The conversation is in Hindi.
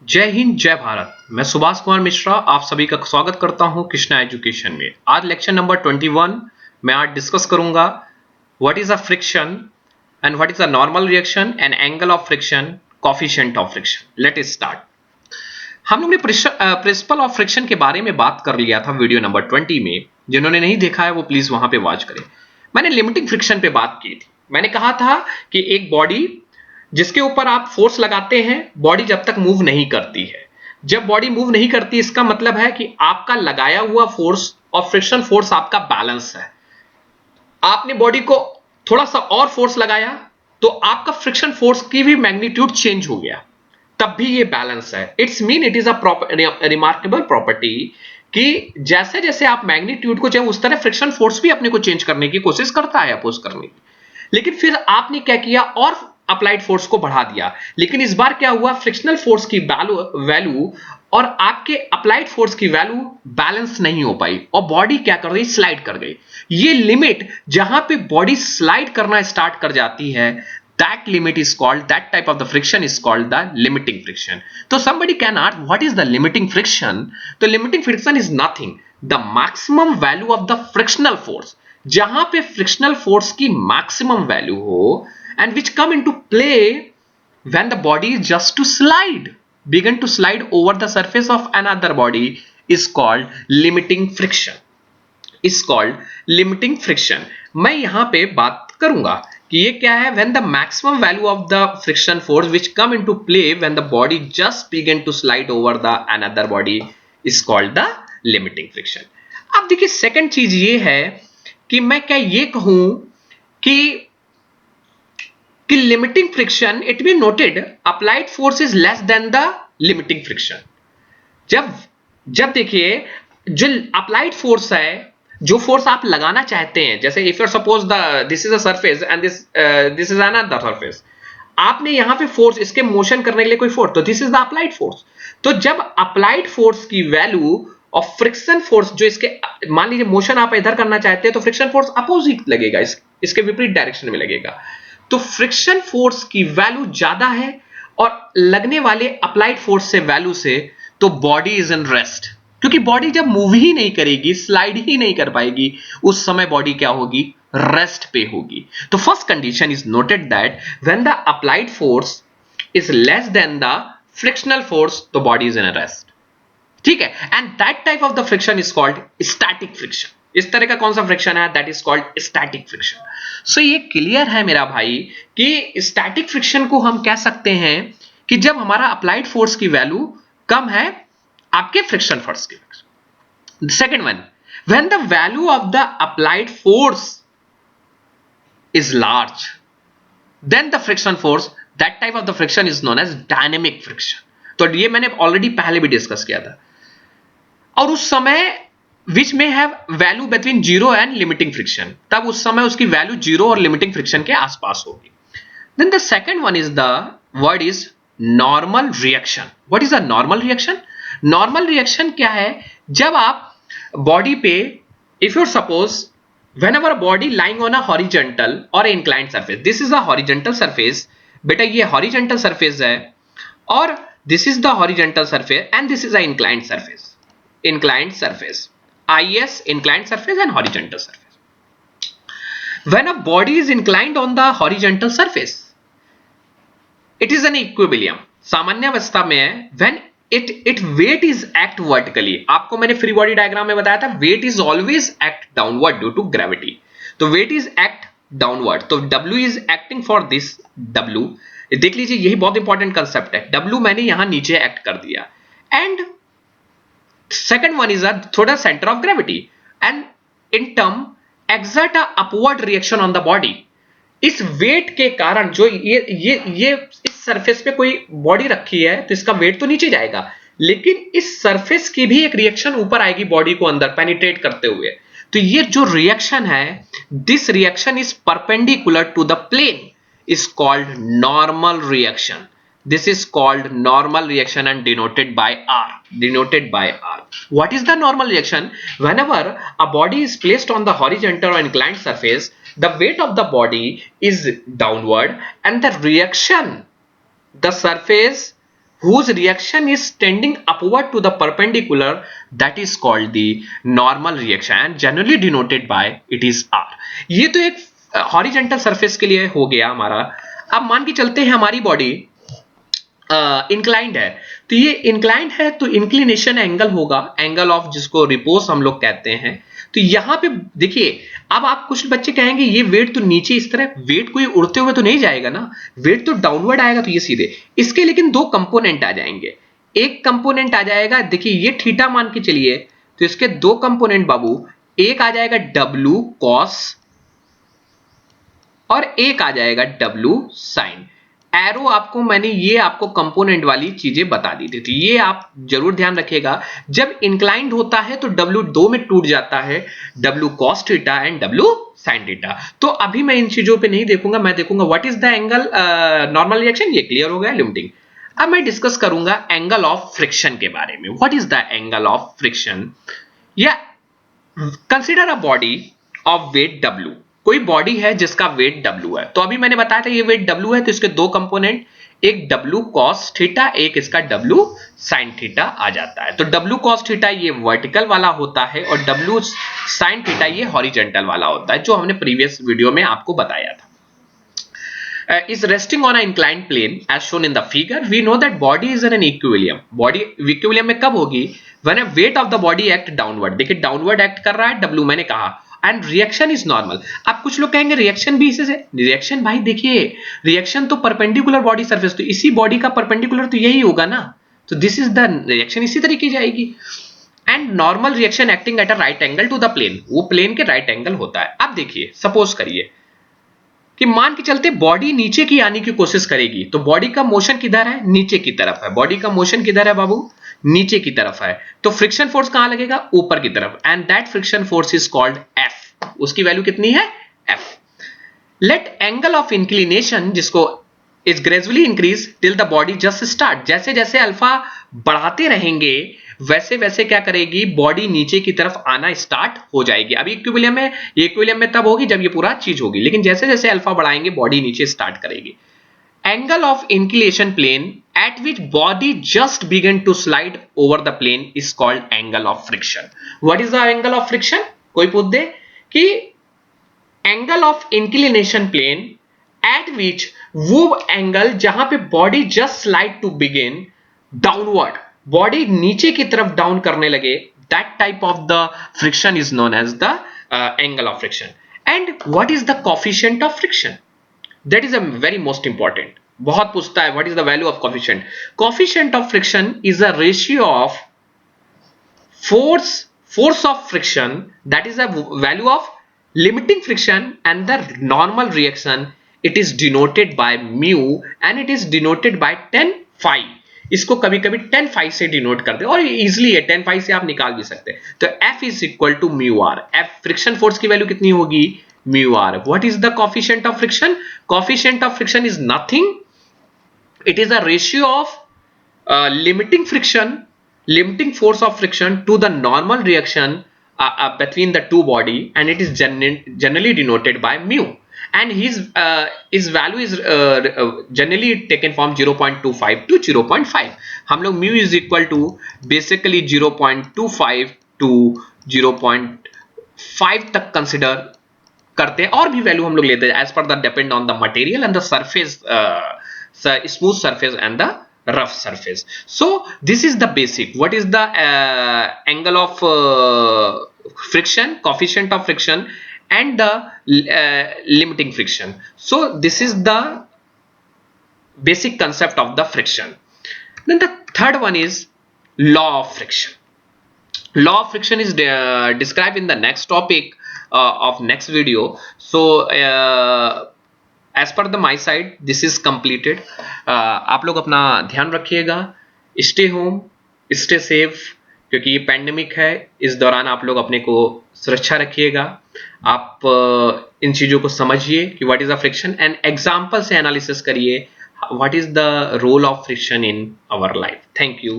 जय हिंद जय भारत। मैं सुभाष कुमार मिश्रा आप सभी का स्वागत करता हूं कृष्णा एजुकेशन में। आज लेक्चर नंबर 21 मैं आज डिस्कस करूंगा what is a friction and what is a normal reaction and angle of friction, coefficient of friction. Let it start. हम लोग ने प्रिंसिपल ऑफ फ्रिक्शन के बारे में बात कर लिया था वीडियो नंबर 20 में। जिन्होंने नहीं देखा है वो प्लीज वहां पे वॉच करें। मैंने लिमिटिंग फ्रिक्शन पे बात की थी। मैंने कहा था कि एक बॉडी जिसके ऊपर आप फोर्स लगाते हैं, बॉडी जब तक मूव नहीं करती है। जब बॉडी मूव नहीं करती इसका मतलब है कि आपका लगाया हुआ फोर्स और फ्रिक्शन फोर्स आपका बैलेंस है। आपने बॉडी को थोड़ा सा और फोर्स लगाया तो आपका फ्रिक्शन फोर्स की भी मैग्नीट्यूड चेंज हो गया, तब भी ये बैलेंस है। It's mean it is a remarkable property कि जैसे जैसे आप मैग्नीट्यूड को चाहे उस तरह फ्रिक्शन फोर्स भी अपने को चेंज करने की कोशिश करता है, अपोज करने की। लेकिन फिर आपने क्या किया और अप्लाइड फोर्स को बढ़ा दिया। लेकिन इस बार क्या हुआ, फ्रिक्शनल फोर्स की वैल्यू और आपके अप्लाइड फोर्स की वैल्यू बैलेंस नहीं हो पाई और बॉडी क्या कर गई, स्लाइड कर गई। ये लिमिट जहां पे बॉडी स्लाइड करना स्टार्ट कर जाती है, that limit is called, that type of the friction is called the limiting friction. So somebody can ask what is the limiting friction? The limiting friction is nothing, the maximum value of the frictional force, जहां पे फ्रिक्शनल फोर्स की मैक्सिमम वैल्यू हो and which come into play when the body is just to slide, begin to slide over the surface of another body is called limiting friction, is called limiting friction. मैं यहां पे बात करूंगा कि ये क्या है, when the maximum value of the friction force which come into play when the body just begin to slide over the another body is called the limiting friction. अब देखिए सेकंड चीज ये है कि मैं क्या ये कहूं कि limiting friction it be noted applied force is less than the limiting friction. जब जब देखिए जो अप्लाइड फोर्स है, जो फोर्स आप लगाना चाहते हैं, जैसे if you suppose this is a surface and this is another surface, आपने यहां पे फोर्स इसके मोशन करने के लिए कोई फोर्स, तो this is the applied force. तो जब अप्लाइड फोर्स की वैल्यू और फ्रिक्शन फोर्स जो इसके, मान लीजिए मोशन आप इधर करना चाहते हैं तो फ्रिक्शन फोर्स अपोजिट लगेगा, इसके विपरीत डायरेक्शन में लगेगा। तो फ्रिक्शन फोर्स की वैल्यू ज्यादा है और लगने वाले अप्लाइड फोर्स से वैल्यू से, तो बॉडी इज इन रेस्ट। क्योंकि बॉडी जब मूव ही नहीं करेगी, स्लाइड ही नहीं कर पाएगी, उस समय बॉडी क्या होगी, रेस्ट पे होगी। तो first condition is noted that when the applied force is less than the frictional force, तो बॉडी इज इन रेस्ट। ठीक है, and that type of the friction is called static friction. इस तरह का कौन सा फ्रिक्शन है, that is called static friction. So ये क्लियर है मेरा भाई कि स्टैटिक फ्रिक्शन को हम कह सकते हैं कि जब हमारा अप्लाइड फोर्स की वैल्यू कम है आपके फ्रिक्शन फोर्स की। Second one, when the value of the applied force is large then the friction force, that type of the friction is known as dynamic friction. तो ये मैंने ऑलरेडी पहले भी डिस्कस किया था। और उस समय विच में have value between zero and limiting friction, तब उस समय उसकी वैल्यू जीरो और लिमिटिंग फ्रिक्शन के आसपास होगी। Then the second one is the word is normal reaction. What is a normal reaction? Normal reaction क्या है, जब आप बॉडी पे, if you suppose whenever a body lying on a horizontal or inclined surface, this is a horizontal surface, बेटा ये horizontal surface है और this is the horizontal surface and this is a inclined surface, inclined surface, IS inclined surface and horizontal surface. When a body is inclined on the horizontal surface, it is an equilibrium, सामान्य अवस्था में है। when it weight is act vertically, आपको मैंने फ्री बॉडी डायग्राम में बताया था weight is always act downward due to gravity, तो weight is act downward, तो W is acting for this W, देख लीजिए यही बहुत इंपॉर्टेंट कंसेप्ट है। W मैंने यहां नीचे एक्ट कर दिया and second one is a थोड़ा centre of gravity and in term exert a upward reaction on the body। इस वेट के कारण जो ये इस सरफेस पे कोई बॉडी रखी है तो इसका वेट तो नीचे जाएगा, लेकिन इस सरफेस की भी एक रिएक्शन ऊपर आएगी बॉडी को अंदर पेनिट्रेट करते हुए। तो ये जो रिएक्शन है, this reaction is perpendicular to the plane, is called normal reaction. This is called normal reaction and denoted by R. Denoted by R. What is the normal reaction? Whenever a body is placed on the horizontal or inclined surface, the weight of the body is downward and the reaction, the surface whose reaction is tending upward to the perpendicular, that is called the normal reaction and generally denoted by it is R. ये तो एक हॉरिजॉन्टल सरफेस के लिए हो गया हमारा। अब मान के चलते हैं हमारी बॉडी इंक्लाइंड है, तो ये इंक्लाइंड है तो इंक्लिनेशन एंगल होगा एंगल ऑफ जिसको रिपोज हम लोग कहते हैं। तो यहां पे देखिए, अब आप कुछ बच्चे कहेंगे ये वेट तो नीचे इस तरह, वेट कोई उड़ते हुए तो नहीं जाएगा ना, वेट तो डाउनवर्ड आएगा, तो ये सीधे इसके लेकिन दो कंपोनेंट आ जाएंगे। एक कंपोनेंट आ जाएगा, देखिए ये थीटा मान के चलिए, तो इसके दो कंपोनेंट बाबू, एक आ जाएगा डब्ल्यू कॉस और एक आ जाएगा डब्ल्यू साइन। एरो आपको मैंने ये आपको कंपोनेंट वाली चीजें बता दी थी, तो ये आप जरूर ध्यान रखिएगा। जब इंक्लाइंड होता है तो डब्ल्यू दो में टूट जाता है, W cos theta and W sine theta. तो अभी मैं इन चीजों पे नहीं देखूंगा, मैं देखूंगा what is the angle normal reaction, ये क्लियर हो गया लिमिटिंग। अब मैं डिस्कस करूंगा एंगल ऑफ फ्रिक्शन के बारे में। What is the angle of friction? या consider a body of weight W, कोई बॉडी है जिसका वेट W है। तो अभी मैंने बताया था ये वेट W है, तो इसके दो कंपोनेंट, एक W cos थीटा, एक इसका W sin थीटा आ जाता है। तो W cos थीटा ये वर्टिकल वाला होता है और W sin थीटा ये हॉरिजॉन्टल वाला होता है, जो हमने प्रीवियस वीडियो में आपको बताया था। Is resting on an inclined plane as shown in the figure. We know that body is in an equilibrium. Body equilibrium में कब होगी? When a weight of the body act downward. देखिए downward act कर रहा है W, मैंने कहा, एंड रिएक्शन इज नॉर्मल। अब कुछ लोग कहेंगे रिएक्शन भी इसी से, रिएक्शन भाई देखिए, रिएक्शन तो परपेंडिकुलर बॉडी सरफेस, तो इसी बॉडी का परपेंडिकुलर तो यही होगा ना, तो दिस इज द रिएक्शन इसी तरीके जाएगी। And normal reaction acting at a right angle to the plane, वो प्लेन के राइट एंगल होता है। अब देखिए, सपोज करिए कि मान के चलते बॉडी नीचे की आने की कोशिश करेगी, तो बॉडी का मोशन किधर है? नीचे की तरफ है। बॉडी का मोशन किधर है बाबू? नीचे की तरफ है। तो फ्रिक्शन फोर्स कहां लगेगा? ऊपर की तरफ, and that friction force is called F। उसकी वैल्यू कितनी है? F। Let angle of inclination, जिसको is gradually increase till the body just start. जैसे जैसे अल्फा बढ़ाते रहेंगे वैसे वैसे क्या करेगी, बॉडी नीचे की तरफ आना स्टार्ट हो जाएगी। अभी इक्विलिब्रियम में तब होगी जब ये पूरा चीज होगी, लेकिन जैसे जैसे अल्फा बढ़ाएंगे बॉडी नीचे स्टार्ट करेगी। Angle of inclination plane at which body just begin to slide over the plane is called angle of friction. What is the angle of friction? कोई पूछ दे कि angle of inclination plane at which वो एंगल जहां पे body just slide to begin downward, body नीचे की तरफ डाउन करने लगे, that type of the friction is known as the angle of friction. And what is the coefficient of friction? That is a very most important. बहुत पूछता है what is the value of coefficient. Coefficient of friction is a ratio of force of friction, that is a value of limiting friction and the normal reaction. It is denoted by mu and it is denoted by 10 phi. इसको कभी कभी 10 फाई से डिनोट करते हैं और इजिली है, 10 फाई से आप निकाल भी सकते हैं। तो F is equal to mu R. F friction force की वैल्यू कितनी होगी? Mu R. What is the coefficient of friction? Coefficient of friction is nothing, it is a ratio of limiting force of friction to the normal reaction between the two body, and it is generally denoted by mu, and his value is generally taken from 0.25 to 0.5. हम लोग mu is equal to basically 0.25 to 0.5 तक consider करते हैं, और भी वैल्यू हम लोग लेते हैं as per the depend on the material and the surface, smooth surface and the rough surface. So this is the basic. What is the angle of friction, coefficient of friction, and the limiting friction? So this is the basic concept of the friction. Then the third one is law of friction. Law of friction is described in the next topic of next video. So as per the my side this is completed. आप लोग अपना ध्यान रखिएगा, स्टे होम, स्टे सेफ, क्योंकि ये पैंडेमिक है। इस दौरान आप लोग अपने को सुरक्षा रखिएगा। आप इन चीज़ों को समझिए कि what is the friction, and example से एनालिसिस करिए what is the role of friction in our life. Thank you.